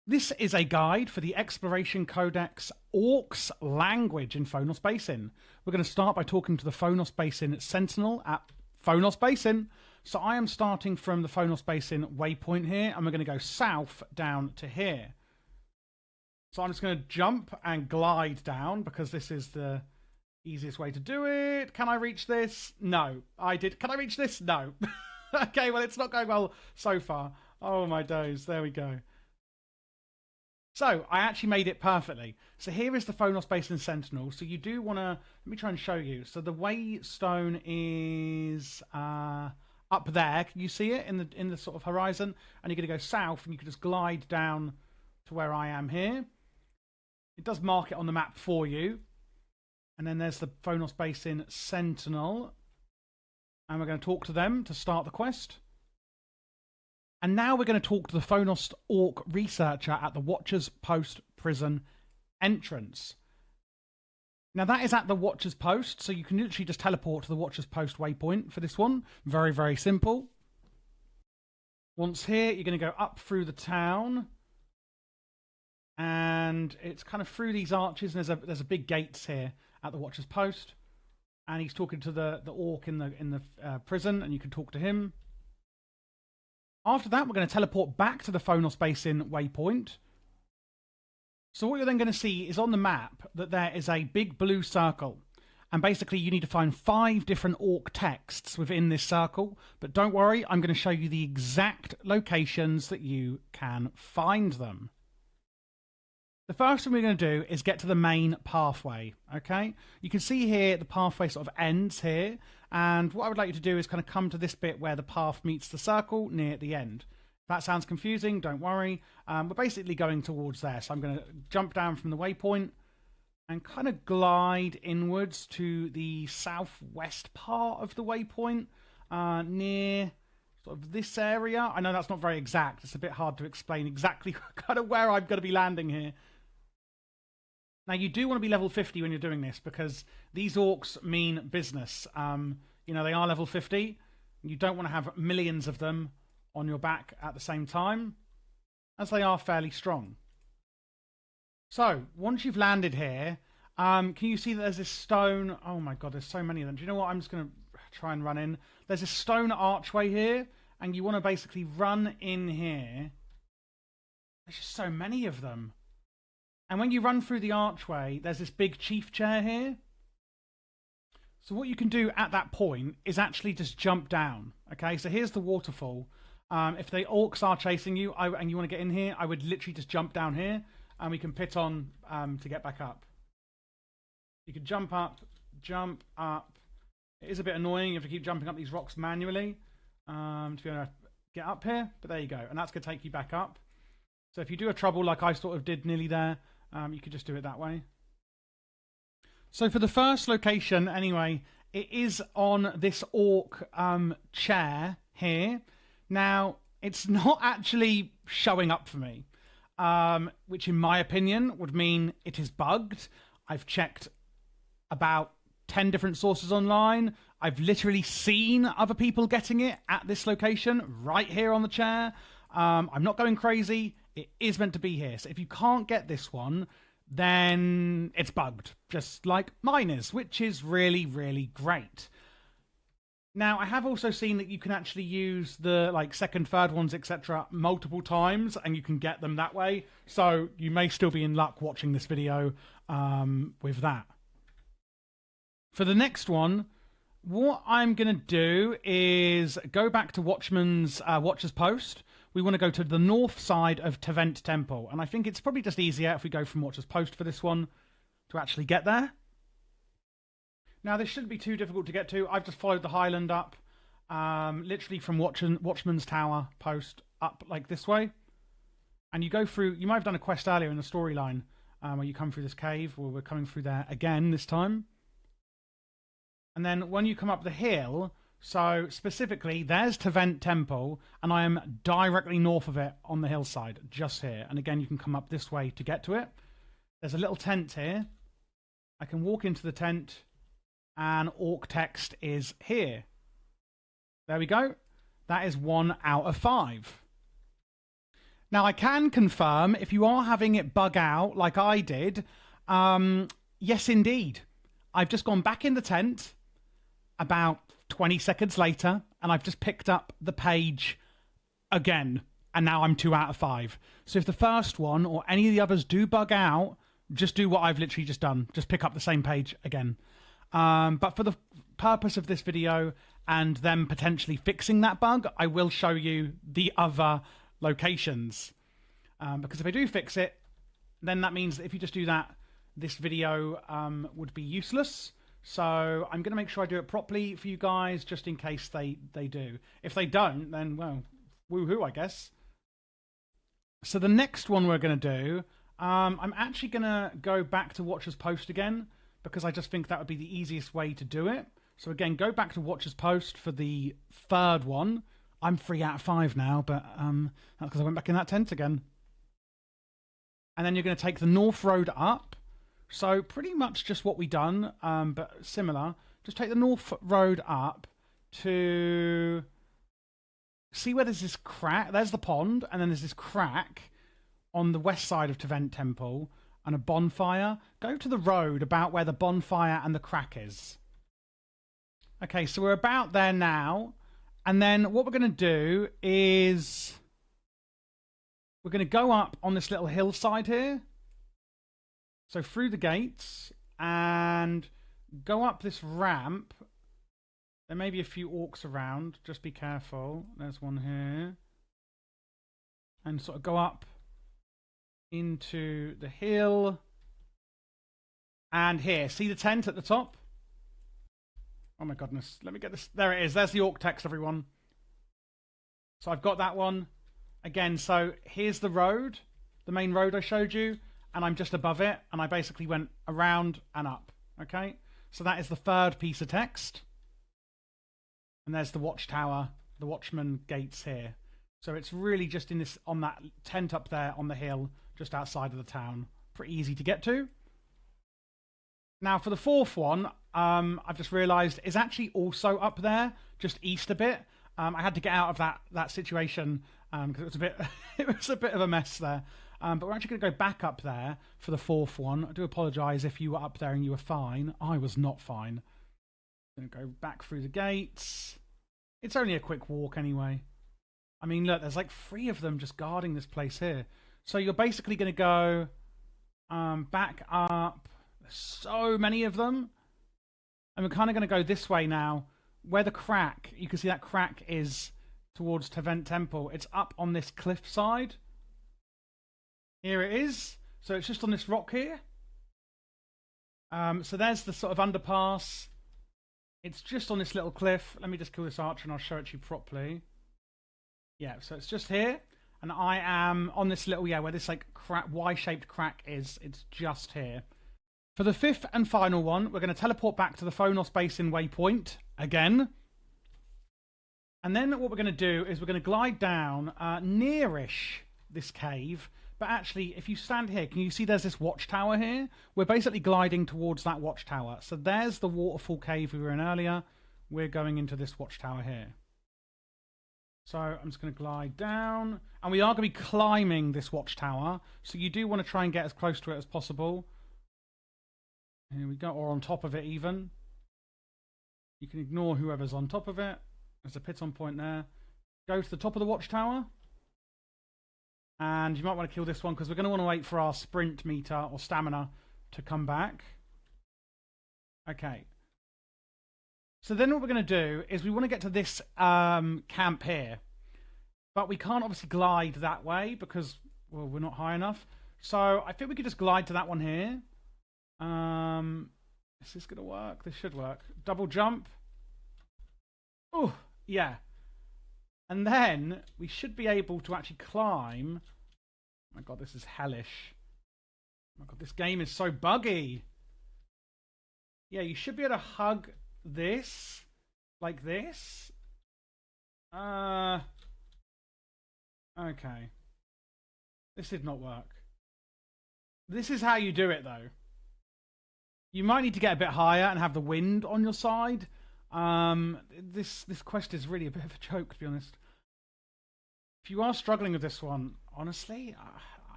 This is a guide for the Exploration Codex Orcs language in Phonos Basin. We're going to start by talking to the Phonos Basin Sentinel at Phonos Basin. So I am starting from the Phonos Basin waypoint here, and we're going to go south down to here. So I'm just going to jump and glide down because this is the easiest way to do it. Can I reach this? No, I did. Can I reach this? No. Okay, well, it's not going well so far. Oh, my days. There we go. So I actually made it perfectly. So here is the Phonos Basin Sentinel. So you do want to, let me try and show you. So the waystone is up there. Can you see it in the sort of horizon? And you're going to go south, and you can just glide down to where I am here. It does mark it on the map for you. And then there's the Phonos Basin Sentinel. And we're going to talk to them to start the quest. And now we're going to talk to the Phonos Orc researcher at the Watcher's Post prison entrance. Now that is at the Watcher's Post, so you can literally just teleport to the Watcher's Post waypoint for this one. Very, very simple. Once here, you're going to go up through the town. And it's kind of through these arches, and there's a big gates here at the Watcher's Post. And he's talking to the orc in the prison, and you can talk to him. After that, we're going to teleport back to the Phonos Basin waypoint. So what you're then going to see is on the map that there is a big blue circle. And basically you need to find 5 different orc texts within this circle. But don't worry, I'm going to show you the exact locations that you can find them. The first thing we're going to do is get to the main pathway, okay? You can see here the pathway sort of ends here, and what I would like you to do is kind of come to this bit where the path meets the circle near the end. If that sounds confusing, don't worry. We're basically going towards there, so I'm going to jump down from the waypoint and kind of glide inwards to the southwest part of the waypoint, near sort of this area. I know that's not very exact. It's a bit hard to explain exactly kind of where I'm going to be landing here. Now, you do want to be level 50 when you're doing this because these orcs mean business. You know, they are level 50. You don't want to have millions of them on your back at the same time, as they are fairly strong. So, once you've landed here, can you see that there's this stone? Oh my god, there's so many of them. Do you know what? I'm just going to try and run in. There's a stone archway here, and you want to basically run in here. There's just so many of them. And when you run through the archway, there's this big chief chair here. So what you can do at that point is actually just jump down. Okay, so here's the waterfall. If the orcs are chasing you and you want to get in here, I would literally just jump down here, and we can pit on to get back up. You can jump up, jump up. It is a bit annoying. You have to keep jumping up these rocks manually to be able to get up here. But there you go. And that's going to take you back up. So if you do have trouble like I sort of did nearly there, you could just do it that way. So for the first location, anyway, it is on this orc chair here. Now, it's not actually showing up for me, which in my opinion would mean it is bugged. I've checked about 10 different sources online. I've literally seen other people getting it at this location right here on the chair. I'm not going crazy. It is meant to be here. So if you can't get this one, then it's bugged, just like mine is, which is really, really great. Now, I have also seen that you can actually use the second, third ones, etc. multiple times, and you can get them that way. So you may still be in luck watching this video with that. For the next one, what I'm going to do is go back to Watcher's Post. We want to go to the north side of Tevent Temple. And I think it's probably just easier if we go from Watcher's Post for this one to actually get there. Now, this shouldn't be too difficult to get to. I've just followed the Highland up, literally from Watchman's Tower Post up like this way. And you go through, you might have done a quest earlier in the storyline where you come through this cave, or we're coming through there again this time. And then when you come up the hill, so specifically, there's Tevent Temple, and I am directly north of it on the hillside, just here. And again, you can come up this way to get to it. There's a little tent here. I can walk into the tent, and orc text is here. There we go. That is 1 out of 5. Now, I can confirm if you are having it bug out like I did, yes, indeed. I've just gone back in the tent about 20 seconds later, and I've just picked up the page again, and now I'm 2 out of 5. So if the first one or any of the others do bug out, just do what I've literally just done. Just pick up the same page again. But for the purpose of this video and them potentially fixing that bug, I will show you the other locations. Because if I do fix it, then that means that if you just do that, this video would be useless. So I'm going to make sure I do it properly for you guys, just in case they do. If they don't, then, well, woohoo, I guess. So the next one we're going to do, I'm actually going to go back to Watcher's Post again, because I just think that would be the easiest way to do it. So again, go back to Watcher's Post for the third one. I'm 3 out of 5 now, but that's because I went back in that tent again. And then you're going to take the North Road up. So pretty much just what we done, but similar. Just take the North Road up to see where there's this crack. There's the pond, and then there's this crack on the west side of Tevent Temple and a bonfire. Go to the road about where the bonfire and the crack is. Okay, so we're about there now. And then what we're going to do is we're going to go up on this little hillside here. So through the gates and go up this ramp. There may be a few orcs around. Just be careful. There's one here. And sort of go up into the hill. And here. See the tent at the top? Oh my goodness. Let me get this. There it is. There's the orc text, everyone. So I've got that one. Again, so here's the road. The main road I showed you. And I'm just above it. And I basically went around and up. Okay? So that is the third piece of text. And there's the watchtower, the watchman gates here. So it's really just in this, on that tent up there on the hill, just outside of the town. Pretty easy to get to. Now for the fourth one, I've just realised is actually also up there, just east a bit. I had to get out of that situation because it was a bit, it was a bit of a mess there. But we're actually going to go back up there for the fourth one. I do apologise if you were up there and you were fine. I was not fine. Going to go back through the gates. It's only a quick walk anyway. I mean, look, there's like 3 of them just guarding this place here. So you're basically going to go back up. There's so many of them. And we're kind of going to go this way now. Where the crack, you can see that crack is towards Tevent Temple. It's up on this cliff side. Here it is. So it's just on this rock here. So there's the sort of underpass. It's just on this little cliff. Let me just kill this archer and I'll show it to you properly. Yeah, so it's just here. And I am on this little, where this like Y-shaped crack is. It's just here. For the 5th and final one, we're going to teleport back to the Phonos Basin waypoint again. And then what we're going to do is we're going to glide down nearish this cave. But actually, if you stand here, can you see there's this watchtower here? We're basically gliding towards that watchtower. So there's the waterfall cave we were in earlier. We're going into this watchtower here. So I'm just going to glide down. And we are going to be climbing this watchtower. So you do want to try and get as close to it as possible. Here we go, or on top of it even. You can ignore whoever's on top of it. There's a piton point there. Go to the top of the watchtower. And you might want to kill this one because we're going to want to wait for our sprint meter or stamina to come back. Okay. So then what we're going to do is we want to get to this camp here. But we can't obviously glide that way because, well, we're not high enough. So I think we could just glide to that one here. Is this going to work? This should work. Double jump. Oh, yeah. And then we should be able to actually climb. Oh my god, this is hellish. Oh my god, this game is so buggy. Yeah, you should be able to hug this like this. Okay. This did not work. This is how you do it though. You might need to get a bit higher and have the wind on your side. This quest is really a bit of a joke, to be honest. If you are struggling with this one, honestly,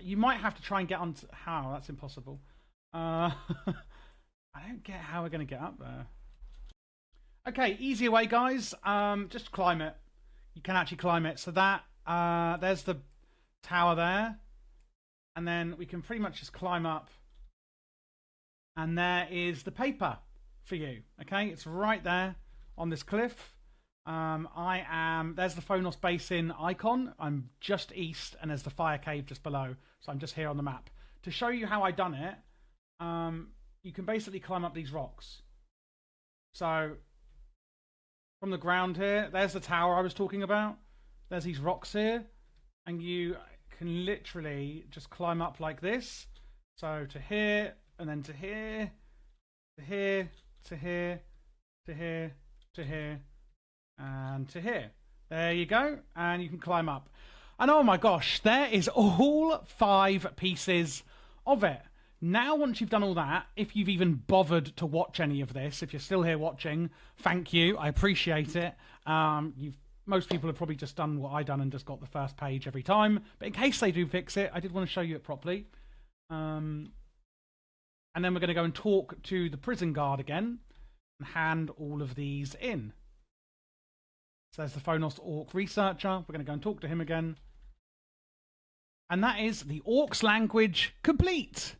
you might have to try and get on to how. That's impossible. I don't get how we're going to get up there. Okay, easy way, guys. Just climb it. You can actually climb it. So that there's the tower there, and then we can pretty much just climb up. And there is the paper for you. Okay, it's right there on this cliff. There's the Phonos Basin icon. I'm just east, and there's the fire cave just below. So I'm just here on the map. To show you how I done it, you can basically climb up these rocks. So from the ground here, there's the tower I was talking about. There's these rocks here, and you can literally just climb up like this. So to here, and then to here, to here, to here, to here, to here, and to here. There you go, and you can climb up. And oh my gosh, there is all 5 pieces of it. Now, once you've done all that, if you've even bothered to watch any of this, if you're still here watching, thank you. I appreciate it. Most people have probably just done what I done and just got the first page every time. But in case they do fix it, I did want to show you it properly. And then we're going to go and talk to the prison guard again and hand all of these in. So there's the Phonos Orc researcher. We're going to go and talk to him again. And that is the Orcs language complete.